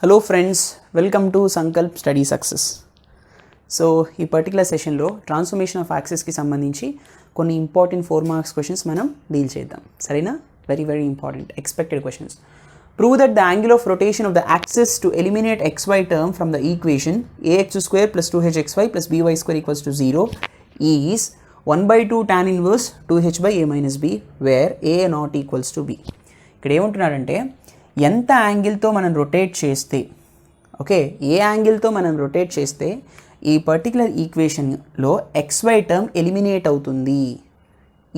Hello friends, welcome to Sankalp study success. So ఈ particular సెషన్లో transformation of యాక్సిస్కి సంబంధించి కొన్ని ఇంపార్టెంట్ 4 మార్క్స్ క్వశ్చన్స్ మనం డీల్ చేద్దాం. సరేనా? Very important expected questions. Prove that the angle of rotation of the axis to eliminate xy term from the equation ax² + 2hxy + by² = 0 is 1/2 tan inverse 2h/a - b where a not equals to b. ఇక్కడ ఏమంటున్నాడంటే ఎంత యాంగిల్తో మనం rotate చేస్తే, okay, ఏ యాంగిల్తో మనం rotate చేస్తే ఈ particular ఈక్వేషన్లో xy term eliminate అవుతుంది.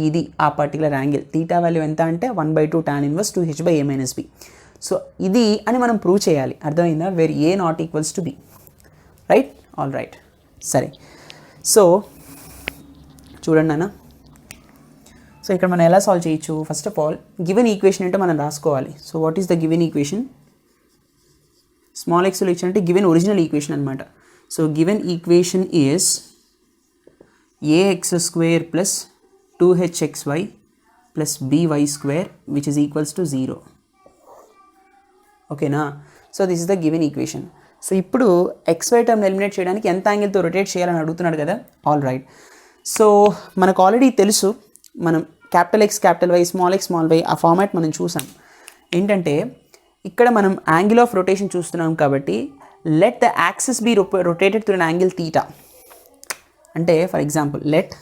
ఇది ఆ పర్టికులర్ యాంగిల్. తీటా వాల్యూ ఎంత అంటే 1/2 tan inverse 2h/a - b. So ఇది అని మనం ప్రూవ్ చేయాలి. అర్థమైందా? Where a not equals to b. Right? All right. సరే, సో చూడండి అన్న. సో ఇక్కడ మనం ఎలా సాల్వ్ చేయొచ్చు? First of all given equation అంటే మనం రాసుకోవాలి. So what is the given equation? Small ఎక్స్లో ఇచ్చారంటే గివెన్ ఒరిజినల్ ఈక్వేషన్ అనమాట. So given equation is ax² + 2hxy + by² which is equals to 0. ఓకేనా? So this is the given equation. So ఇప్పుడు xy term eliminate చేయడానికి ఎంత యాంగిల్తో rotate చేయాలని అడుగుతున్నాడు కదా. All right. సో మనకు ఆల్రెడీ తెలుసు, మనం capital X capital Y small x small y ఆ ఫార్మాట్ మనం చూసాం. ఏంటంటే ఇక్కడ మనం యాంగిల్ ఆఫ్ రొటేషన్ చూస్తున్నాం కాబట్టి let the axis be rotated through an angle theta. అంటే for example let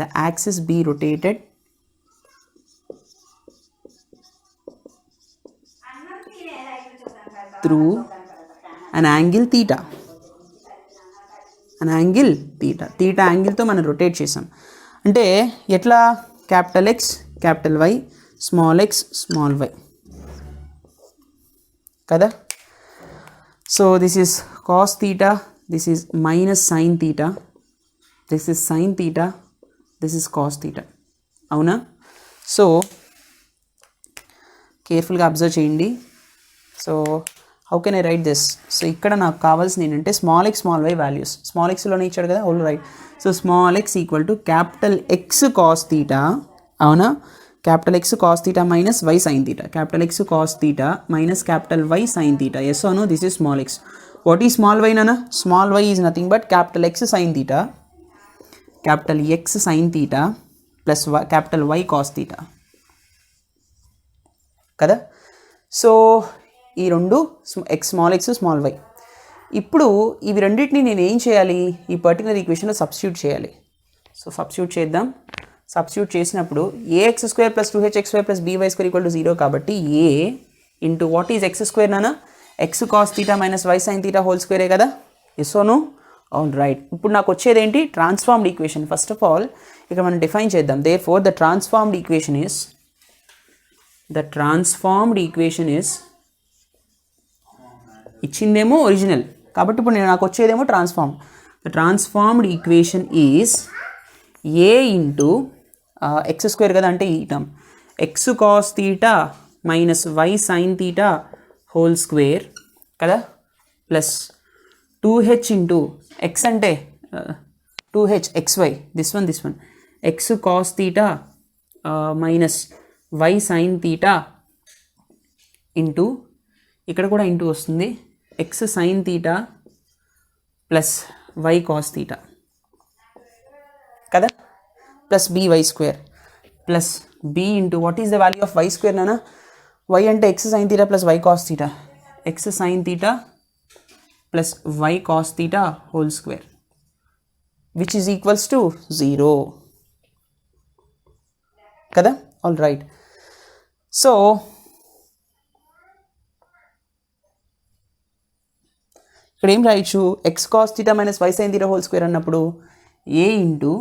the axis be rotated through an angle theta. An angle theta. Theta యాంగిల్తో మనం రొటేట్ చేసాం. అంటే ఎట్లా? Capital X capital Y small x small y కదా. So this is cos theta, this is minus sign theta, this is sine theta, this is cos theta. అవునా? So కేర్ఫుల్గా observe చేయండి. So how can I write this? So ఇక్కడ నాకు కావాల్సింది ఏంటంటే small x small y values. Small ఎక్స్లోనే ఇచ్చాడు కదా. All right. So small x equal to capital X cos theta. అవునా? Capital X cos theta minus y sine theta. Capital X cos theta minus capital Y sine theta. Yes or no? This is small x. What is small y నానా? Small y is nothing but capital X sine theta, capital X sine theta plus capital Y cos theta కదా. So ఈ రెండు small x small y. ఇప్పుడు ఇవి రెండింటిని నేను ఏం చేయాలి? ఈ పర్టికులర్ ఈక్వేషన్లో సబ్స్టిట్యూట్ చేయాలి. సో సబ్స్టిట్యూట్ చేద్దాం. సబ్స్టిట్యూట్ చేసినప్పుడు ax² + 2hxy + by² = 0 కాబట్టి a into what is x² నానా? x cos theta minus y sine theta whole స్క్వేరే కదా. Yes or no? All right. ఇప్పుడు నాకు వచ్చేది ఏంటి? Transformed equation. First of all ఇక్కడ మనం డిఫైన్ చేద్దాం. Therefore the transformed equation is ఇచ్చిందేమో ఒరిజినల్ కాబట్టి ఇప్పుడు నాకు వచ్చేదేమో transform. The transformed equation is a into x² కదా, అంటే ఈ term x cos theta minus y sine theta whole square కదా ప్లస్ 2h ఇంటూ x అంటే 2h xy this one x cos theta minus y sine theta into ఇక్కడ కూడా into వస్తుంది x sine theta plus y cos theta కదా plus by² plus b into what is the value of y² నానా? y అంటే x sine theta plus y cos theta, x sine theta plus y cos theta whole square which is equals to 0 కదా. All right. So ఇక్కడ ఏం రాయొచ్చు? x cos theta minus y sine theta whole square అన్నప్పుడు a into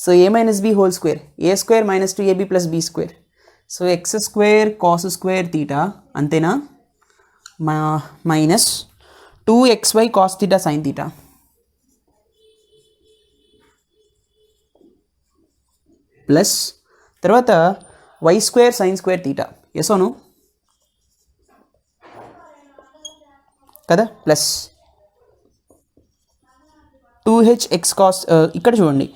so a - b whole square a² - 2ab + b². So x² cos² theta అంతేనా minus 2xy cos theta sign theta plus తర్వాత y² sin² theta. Yes or no? కదా plus 2h x cos, ఇక్కడ చూడండి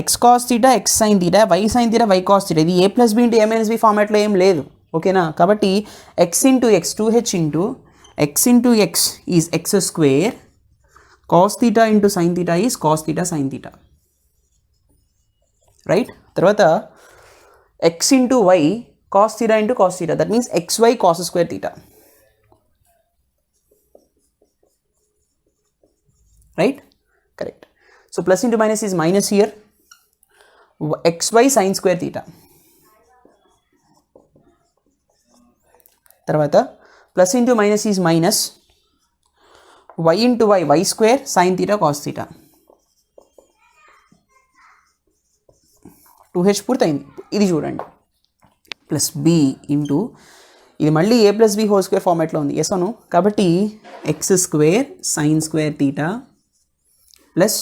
x cos theta x sine theta y sine theta y cos theta. ఇది a + b × a - b ఫార్మాట్లో ఏం లేదు. ఓకేనా. కాబట్టి x into x 2h into x into x is x square, cos theta into sine theta is cos theta sine theta, right. తర్వాత x into y cos theta into cos theta, that means xy cos square theta, right, correct. So plus into minus is minus here, xy sine square theta. తర్వాత plus into minus is minus, y into y square sine theta cos theta. 2h పూర్తయింది. ఇది చూడండి, plus B into ఇది మళ్ళీ a plus b whole square ఫార్మాట్లో ఉంది, yes అను. కాబట్టి x square sine square theta plus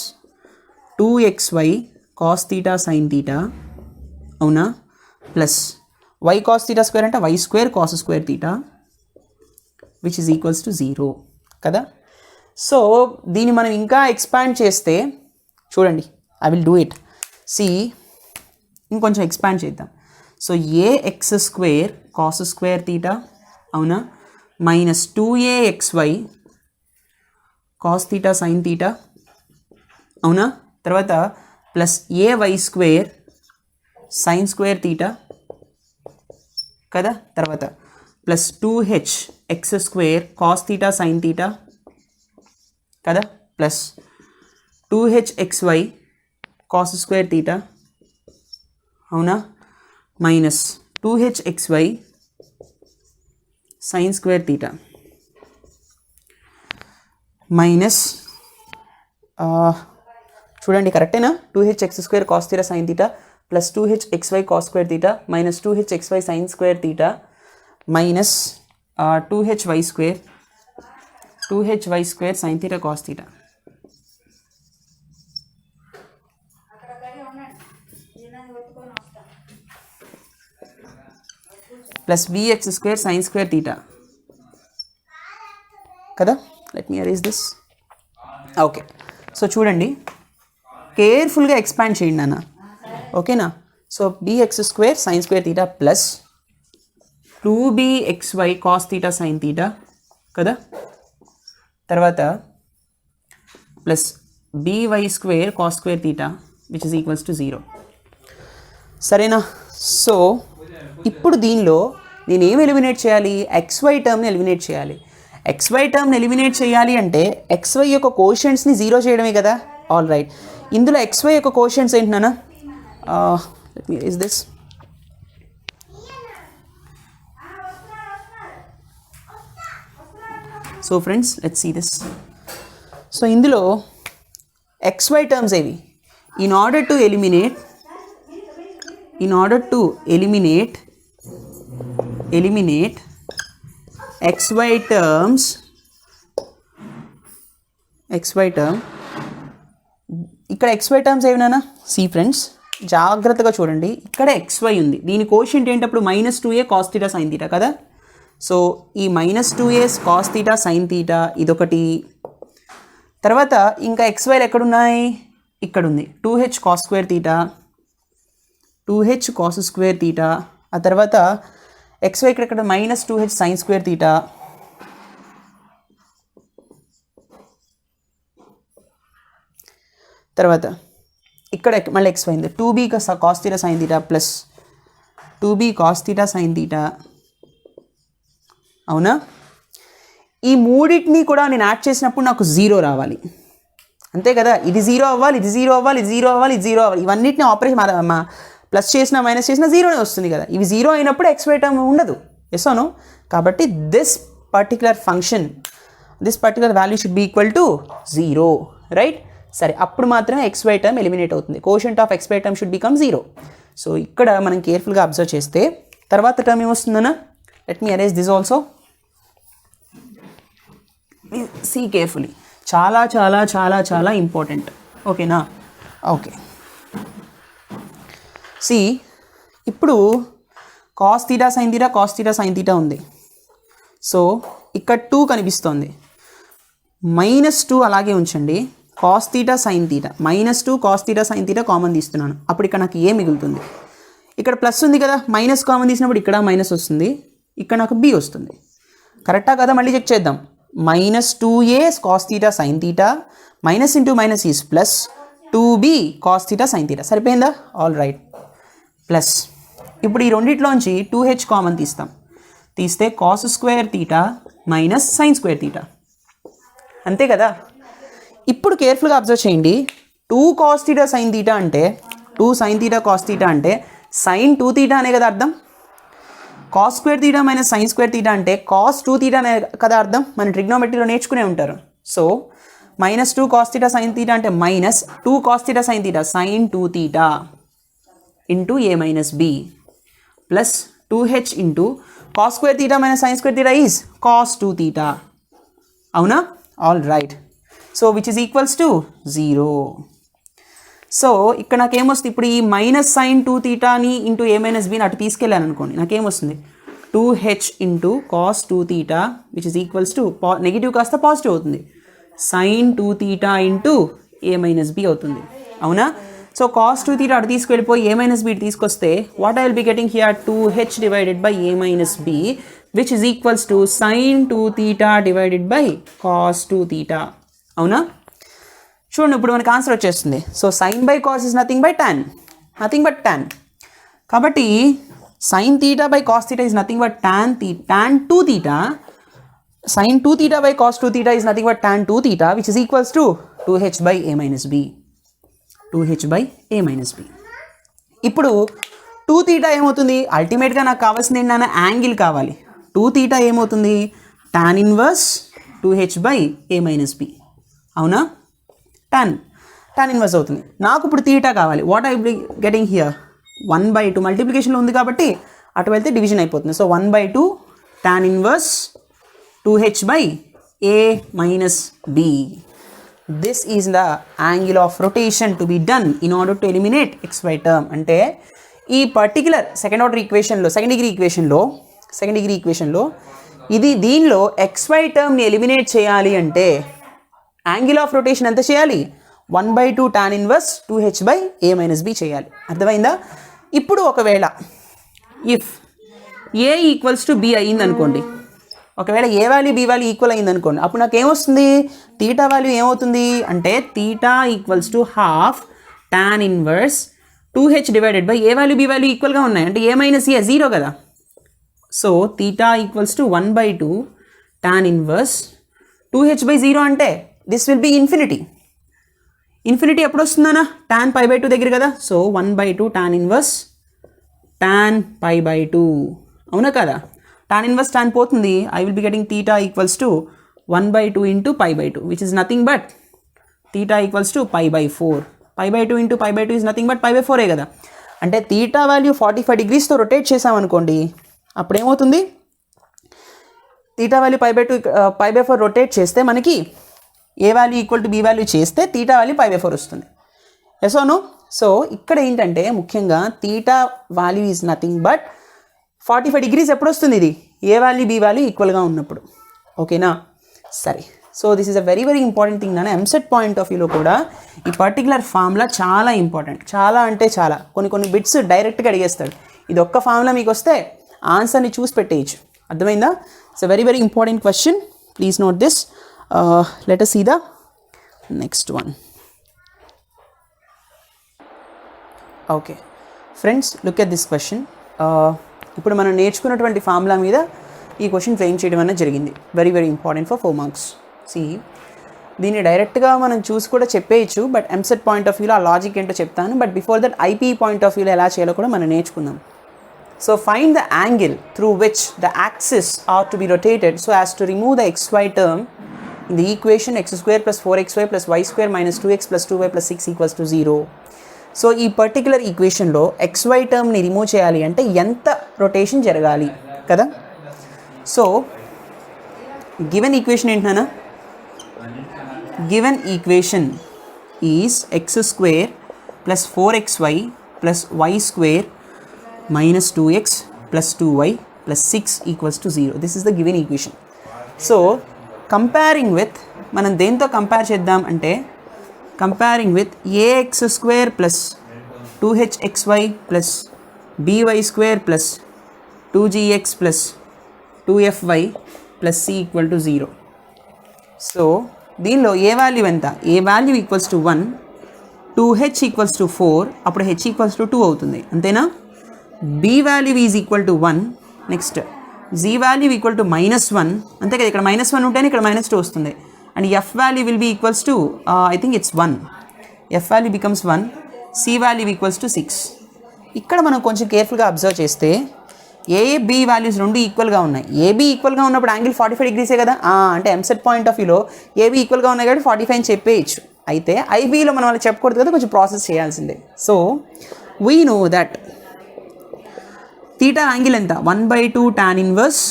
2xy cos theta sine theta, అవునా, plus y cos theta square అంటే y square cos square theta which is equals to 0 కదా. So దీన్ని మనం ఇంకా ఎక్స్పాండ్ చేస్తే చూడండి, I will do it. See ఇంకొంచెం expand చేద్దాం. So ax square cos square theta, అవునా, minus 2axy cos theta sine theta, అవునా. తర్వాత plus ay square sine square theta కదా. తర్వాత plus 2h x square cos theta sine theta కదా, plus 2hxy cos square theta, అవునా, minus 2hxy sine square theta, minus చూడండి కరెక్టేనా, 2hx square cos theta sine theta plus 2hxy cos square theta minus 2hxy sine square theta minus 2hy square sine theta cos theta. Plus bx square sine square theta కదా. Let me arrange this. Okay, so చూడండి కేర్ఫుల్గా expand చేయండి అన్న, ఓకేనా. So bx square sine square theta plus 2bxy cos theta sine theta కదా. తర్వాత plus by square cos square theta which is equals to 0, సరేనా. So ఇప్పుడు దీనిలో నేను ఏం ఎలిమినేట్ చేయాలి, xy టర్మ్ని ఎలిమినేట్ చేయాలి. xy టర్మ్ని ఎలిమినేట్ చేయాలి అంటే xy యొక్క కోషెంట్స్ని 0 చేయడమే కదా. ఆల్ రైట్, ఇందులో xy యొక్క కోషెంట్స్ ఏంటి నాన్న, let me raise this. So friends let's see this. So ఇందులో xy టర్మ్స్ ఏవి, in order to eliminate xy terms, ఇక్కడ xy టర్మ్స్ ఏమైనా సి ఫ్రెండ్స్ జాగ్రత్తగా చూడండి, ఇక్కడ xy ఉంది, దీని కోషెంట్ ఏంటప్పుడు minus 2a cos theta sine theta కదా. సో ఈ minus 2a cos theta sine theta ఇదొకటి. తర్వాత ఇంకా xyలు ఎక్కడున్నాయి, ఇక్కడ ఉంది 2h cos square theta, 2h cos square theta. ఆ తర్వాత xy ఇక్కడ minus 2h sign square theta. తర్వాత ఇక్కడ మళ్ళీ xy ఉంది 2b cos theta sine theta plus 2b cos theta sine theta, అవునా. ఈ మూడింటిని కూడా నేను యాడ్ చేసినప్పుడు నాకు 0 రావాలి, అంతే కదా. ఇది 0 అవ్వాలి, ఇది 0 అవ్వాలి, ఇది 0 అవ్వాలి, ఇది 0 అవ్వాలి. ఇవన్నిటిని ఆపరేషన్ ప్లస్ చేసినా మైనస్ చేసినా 0నే వస్తుంది కదా. ఇవి 0 అయినప్పుడు xy టర్మ్ ఉండదు, ఎస్ నో. కాబట్టి this particular value should be equal to 0, right. సరే, అప్పుడు మాత్రమే xy టర్మ్ ఎలిమినేట్ అవుతుంది. Quotient of xy term should become 0. So ఇక్కడ మనం కేర్ఫుల్గా అబ్జర్వ్ చేస్తే తర్వాత టర్మ్ ఏమొస్తుందన్నా, let me arrange this also. See carefully, చాలా చాలా చాలా చాలా ఇంపార్టెంట్, ఓకేనా. ఓకే, సి ఇప్పుడు కాస్ థీటా సైన్ థీటా ఉంది. సో ఇక్కడ 2 కనిపిస్తోంది, -2 అలాగే ఉంచండి. Cos theta sine theta -2 cos theta sine theta common తీస్తున్నాను, అప్పుడు ఇక్కడ నాకు ఏ మిగులుతుంది. ఇక్కడ ప్లస్ ఉంది కదా, మైనస్ కామన్ తీసినప్పుడు ఇక్కడ మైనస్ వస్తుంది. ఇక్కడ నాకు b వస్తుంది. కరెక్టా కదా? మళ్ళీ చెక్ చేద్దాం. -2a cos θ sin θ minus into minus is plus 2b cos θ sin θ. సరిపోయిందా? All right. ప్లస్ ఇప్పుడు ఈ రెండిట్లోంచి 2h కామన్ తీస్తే cos square θ minus sin square θ. అంతే కదా? ఇప్పుడు కేర్ఫుల్గా అబ్జర్వ్ చేయండి. 2 cos θ sin θ అంటే 2 sin θ cos θ అంటే sin 2θ అనే కదా అర్థం. cos square θ minus sin square θ అంటే cos 2θ అనే కదా అర్థం. మన ట్రిగ్నోమెట్రీలో నేర్చుకునే ఉంటారు. సో -2 cos θ sin θ అంటే minus 2 cos θ sin θ sin 2θ into a minus b plus 2h into cos square θ minus sin square θ is cos 2θ. అవునా? All right. So which is equals to 0. So ఇక్కడ నాకేమొస్తుంది? ఇప్పుడు ఈ మైనస్ సైన్ 2θని into a minus బీని అటు తీసుకెళ్ళాను అనుకోండి, నాకేమొస్తుంది? 2h into cos 2θ which is equals to negative కాస్త పాజిటివ్ అవుతుంది, sine 2θ into a minus b అవుతుంది. అవునా? సో కాస్ 2θ అటు తీసుకెళ్ళిపోయి ఏ మైనస్ బి తీసుకొస్తే what I will be getting here 2h divided by a minus b which is equals to sine 2θ divided by cos 2θ. అవునా? చూడండి, ఇప్పుడు మనకి ఆన్సర్ వచ్చేస్తుంది. So sine by cos is nothing but tan. కాబట్టి sine θ by cos θ is nothing but tan 2θ. Sine 2θ by cos 2θ is nothing but tan 2θ which is equals to 2h by a minus b. 2h by a minus b. ఇప్పుడు 2θ ఏమవుతుంది? అల్టిమేట్గా నాకు కావాల్సింది ఏంటన్నా angle కావాలి. 2θ ఏమవుతుంది? tan inverse 2h by a minus b. అవునా? tan inverse అవుతుంది. నాకు ఇప్పుడు θ కావాలి. What I be getting here 1/2 మల్టిప్లికేషన్లో ఉంది కాబట్టి అటు వెళ్తే డివిజన్ అయిపోతుంది. So 1/2 tan inverse 2h by a minus b. This is the angle of rotation to be done in order to eliminate xy term. అంటే ఈ పర్టికులర్ సెకండ్ డిగ్రీ ఈక్వేషన్లో ఇది దీనిలో xy టర్మ్ని ఎలిమినేట్ చేయాలి అంటే యాంగిల్ ఆఫ్ రొటేషన్ ఎంత చేయాలి? 1/2 tan inverse 2h by a minus b చేయాలి. అర్థమైందా? ఇప్పుడు ఒకవేళ if a equals to b అయ్యిందనుకోండి, ఒకవేళ a value b value equal అయ్యిందనుకోండి, అప్పుడు నాకు ఏమొస్తుంది? తీటా వాల్యూ ఏమవుతుంది అంటే theta equals to half tan inverse 2h divided by a value b value ఈక్వల్గా ఉన్నాయి అంటే ఏ మైనస్ ఏ 0 కదా. So theta equals to 1/2 tan inverse 2h by 0 అంటే దిస్ విల్ బి ఇన్ఫినిటీ. ఎప్పుడు వస్తుందన్నా? tan π/2 దగ్గర కదా. So 1/2 tan inverse tan π/2. అవునా కదా? tan ఇన్వర్స్ tan పోతుంది. I will be getting theta equals to 1/2 into π/2 which is nothing but theta equals to π/4. π/2 into π/2 is nothing but π/4 కదా. అంటే theta value 45 డిగ్రీస్తో rotate చేసామనుకోండి, అప్పుడు ఏమవుతుంది? తీటా వాల్యూ π/4 రొటేట్ చేస్తే మనకి a value equal to b value చేస్తే theta value π/4 వస్తుంది. Yes or no? So ఇక్కడ ఏంటంటే ముఖ్యంగా theta value is nothing but 45 degrees ఎప్పుడు వస్తుంది? ఇది ఏ వాల్యూ బి వాల్యూ ఈక్వల్గా ఉన్నప్పుడు. ఓకేనా? సరే. So this is a very important thing నాన్న. ఎంసెట్ పాయింట్ ఆఫ్ వ్యూలో కూడా ఈ పర్టికులర్ ఫార్ములా చాలా ఇంపార్టెంట్. చాలా అంటే చాలా. కొన్ని బిట్స్ డైరెక్ట్గా అడిగేస్తాడు. ఇది ఒక్క ఫార్ములా మీకు వస్తే ఆన్సర్ని చూసి పెట్టేయచ్చు. అర్థమైందా? It's a very important question. Please note this. Let us see the next one. Okay friends, look at this question. ఇప్పుడు మనం నేర్చుకున్నటువంటి ఫార్ములా మీద ఈ క్వశ్చన్ ఫ్రేమ్ చేయడం అనేది జరిగింది. Very important for 4 marks. దీన్ని డైరెక్ట్గా మనం చూసి కూడా చెప్పేయచ్చు, బట్ ఎంసెట్ పాయింట్ ఆఫ్ వ్యూలో ఆ లాజిక్ ఏంటో చెప్తాను. But before that IPE point of వ్యూలో ఎలా చేయాలో కూడా మనం నేర్చుకుందాం. So find the angle through which the axis are to be rotated so as to remove the xy term in the equation x square plus 4xy plus y square minus 2x plus 2y plus 6 equals to 0. So ఈ particular ఈక్వేషన్లో xy టర్మ్ని remove చేయాలి అంటే ఎంత rotation జరగాలి కదా. So given equation ఏంటన్నా? Given equation is x square plus 4xy plus y square minus 2x plus 2y plus 6 equals to 0. This is the given equation. So comparing with, మనం దేంతో compare చేద్దాం అంటే comparing with ax square plus 2hxy plus by square plus 2gx plus 2fy plus c equal to 0. So దీనిలో a value ఎంత? A value equals to 1, 2h equals to 4, అప్పుడు h equals to 2 అవుతుంది, అంతేనా? b value is equal to 1, next z value equal to -1, అంతే కదా, ఇక్కడ -1 ఉంటేనే ఇక్కడ -2 వస్తుంది. And f value will be equals to I think it's 1, f value becomes 1, c value equals to 6. ఇక్కడ మనం కొంచెం కేర్ఫుల్గా అబ్జర్వ్ చేస్తే ఏబి వాల్యూస్ రెండు ఈక్వల్గా ఉన్నాయి. ఏబి ఈక్వల్గా ఉన్నప్పుడు యాంగిల్ 45 డిగ్రీసే కదా, అంటే ఎంసెట్ పాయింట్ ఆఫ్ వ్యూలో ఏబి ఈక్వల్గా ఉన్నాయి కాబట్టి 45 అని చెప్పేయచ్చు. అయితే ఐబీలో మనం వాళ్ళకి చెప్పకూడదు కదా, కొంచెం ప్రాసెస్ చేయాల్సిందే. So we know that theta angle ఎంత? 1/2 tan inverse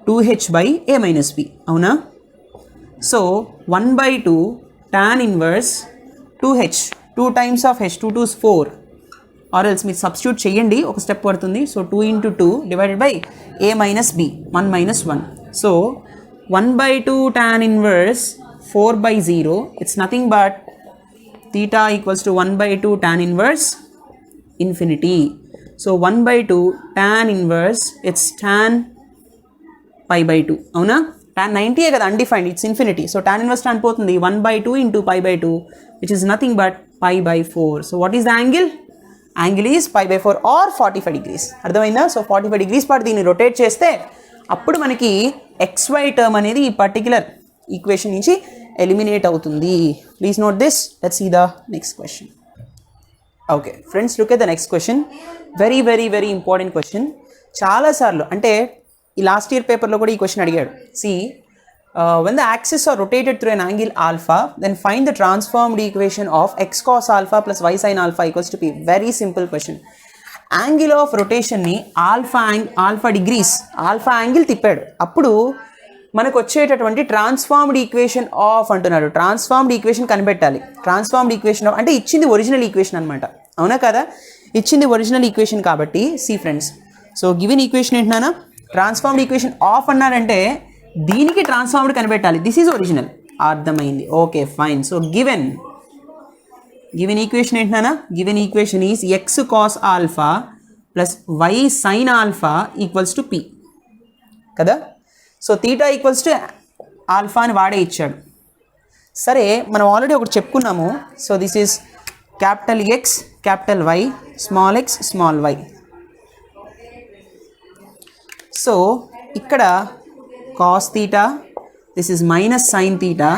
2h by a minus b, అవునా? So 1/2 tan inverse 2h, 2 times of h, 2 2s 4, or else మీరు సబ్స్టిట్యూట్ చేయండి, ఒక స్టెప్ పడుతుంది. So 2 into 2 divided by a minus b, 1 minus 1. So 1/2 tan inverse 4/0, it's nothing but theta equals to 1/2 tan inverse infinity. So 1/2 tan inverse it's tan π/2, అవునా? tan 90 కదా undefined, it's infinity. So tan inverse tan పోతుంది, 1/2 into π/2 which is nothing but π/4. So what is the angle? Angle is π/4 or 45 degrees. అర్థమైందా? సో 45 degrees పాటు దీన్ని rotate చేస్తే అప్పుడు మనకి XY టర్మ్ అనేది ఈ పర్టిక్యులర్ ఈక్వేషన్ నుంచి ఎలిమినేట్ అవుతుంది. Please note this. Let's see the next question. Okay friends, look at the next question. Very very very important question. చాలాసార్లు అంటే ఈ లాస్ట్ ఇయర్ పేపర్లో కూడా ఈ క్వశ్చన్ అడిగాడు. C when the axis are rotated through an angle alpha, then find the transformed equation of x cos alpha plus y sin alpha equals to p. Very simple question. Angle of రొటేషన్ని alpha degrees, alpha angle తిప్పాడు. అప్పుడు మనకు వచ్చేటటువంటి transformed equation of అంటున్నాడు. Transformed equation కనిపెట్టాలి. Transformed equation of అంటే ఇచ్చింది original equation అనమాట, అవునా కదా? ఇచ్చింది ఒరిజినల్ ఈక్వేషన్ కాబట్టి see friends, so given equation ఏంటన్నా ట్రాన్స్ఫార్మ్డ్ ఈక్వేషన్ ఆఫ్ అన్నారంటే దీనికి ట్రాన్స్ఫార్మ్డ్ కనిపెట్టాలి. దిస్ ఈజ్ ఒరిజినల్, అర్థమైంది? Okay fine. So given equation ఏంటన్నా? Given equation is x cos alpha plus y sin alpha equals to p కదా. So theta equals to alpha అని వాడే ఇచ్చాడు. సరే, మనం ఆల్రెడీ ఒకటి చెప్పుకున్నాము. So this is capital x capital y small x small y. So ఇక్కడ cos theta, this is minus sign theta,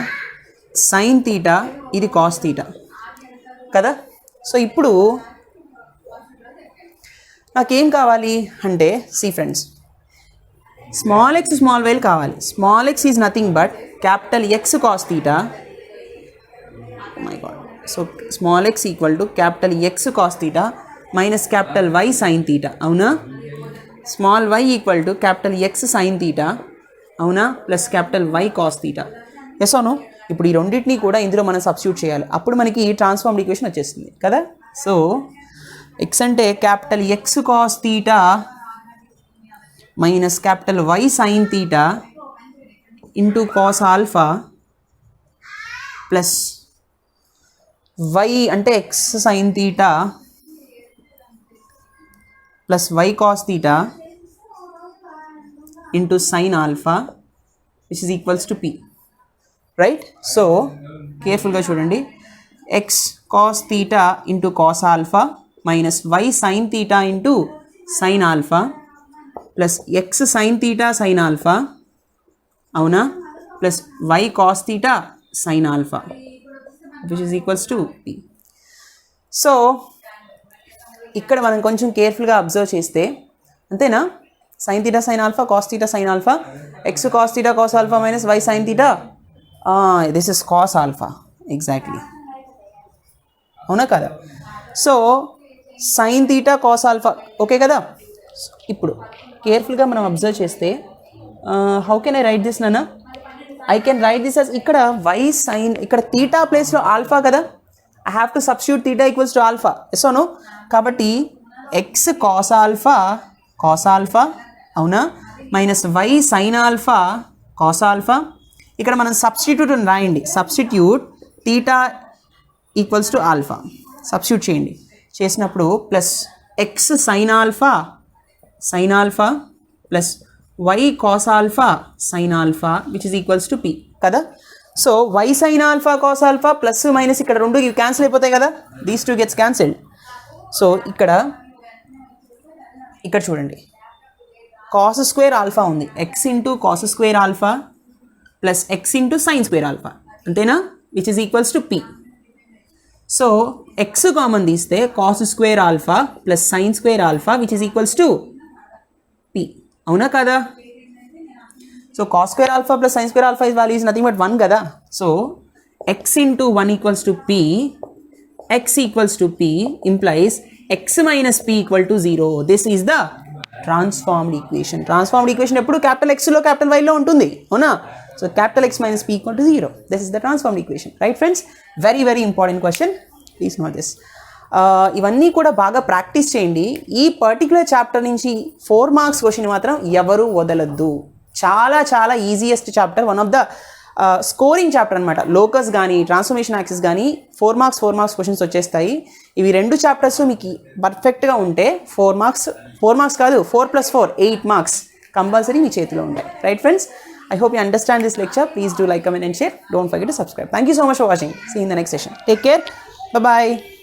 sign theta ఇది కాస్ తీటా కదా. సో ఇప్పుడు నాకేం కావాలి అంటే see friends, small x small వైలు కావాలి. Small x is nothing but capital x cos theta. My God. So small x equal to capital x cos theta minus capital y sin theta, అవునా? Small y equal to capital x sin theta, అవునా? Plus capital y cos theta. Yes అవును. ఇప్పుడు ఈ రెండింటినీ కూడా ఇందులో మనం substitute చేయాలి. అప్పుడు మనకి ట్రాన్స్ఫార్మ్డ్ ఈక్వేషన్ వచ్చేస్తుంది కదా. సో ఎక్స్ అంటే capital x cos theta minus capital y sin theta into cos alpha plus y అంటే x sin theta plus y cos theta into sin alpha which is equals to p, right? So careful ga chudandi, x cos theta into cos alpha minus y sin theta into sin alpha plus x sin theta sin alpha, avuna, plus y cos theta sin alpha which is equals to p. So ఇక్కడ మనం కొంచెం కేర్ఫుల్గా observe చేస్తే అంతేనా, sin theta sin alpha cos theta sin alpha, x cos theta cos alpha minus y sin theta, this is cos alpha exactly, అవునా కదా. So sin theta cos alpha okay కదా. ఇప్పుడు కేర్ఫుల్గా మనం అబ్జర్వ్ చేస్తే how can I write this నాన్న? I can write this as ఇక్కడ y sin, ఇక్కడ theta ప్లేస్లో ఆల్ఫా కదా, I have to substitute theta equals to alpha, yes or no? కాబట్టి x cos alpha అవునా minus y sin alpha cos alpha. ఇక్కడ మనం substitute రాయండి. Substitute theta equals to alpha substitute చేయండి. చేసినప్పుడు plus x sin alpha plus y cos alpha sin alpha which is equals to p కదా. So y sin alpha cos alpha plus minus ఇక్కడ రెండు ఇవి cancel అయిపోతాయి కదా, these two gets cancelled. So ఇక్కడ చూడండి కాస్ స్క్వేర్ ఆల్ఫా ఉంది, x into cos square alpha plus x into sin square alpha అంతేనా, which is equals to p. So x common తీస్తే cos square alpha plus sin square alpha which is equals to p, అవునా కదా. So cos square alpha plus sin square alpha is value is nothing but 1 కదా. So X into 1 equals to P, X equals to P implies X minus P equal to 0. This is the transformed equation. Transformed equation ఎప్పుడు capital ఎక్స్లో capital వైలో ఉంటుంది, అవునా. So capital X minus P equal to 0. This is the transformed equation, right friends. Very very important question, please note this. ఇవన్నీ కూడా బాగా practice చేయండి. ఈ particular chapter నుంచి 4 మార్క్స్ క్వశ్చన్ మాత్రం ఎవరు వదలద్దు. చాలా చాలా easiest chapter, one of the scoring chapter అనమాట. లోకస్ కానీ ట్రాన్స్ఫర్మేషన్ యాక్సిస్ కానీ 4 మార్క్స్ క్వశ్చన్స్ వచ్చేస్తాయి. ఇవి 2 చాప్టర్స్ మీకు పర్ఫెక్ట్గా ఉంటే 4 మార్క్స్ కాదు 4+4 8 మార్క్స్ కంపల్సరీ మీ చేతిలో ఉంటాయి, right friends. I hope you understand this lecture. Please do like, comment and share. Don't forget to subscribe. Thank you so much for watching. See you in the next session. Take care. Bye-bye.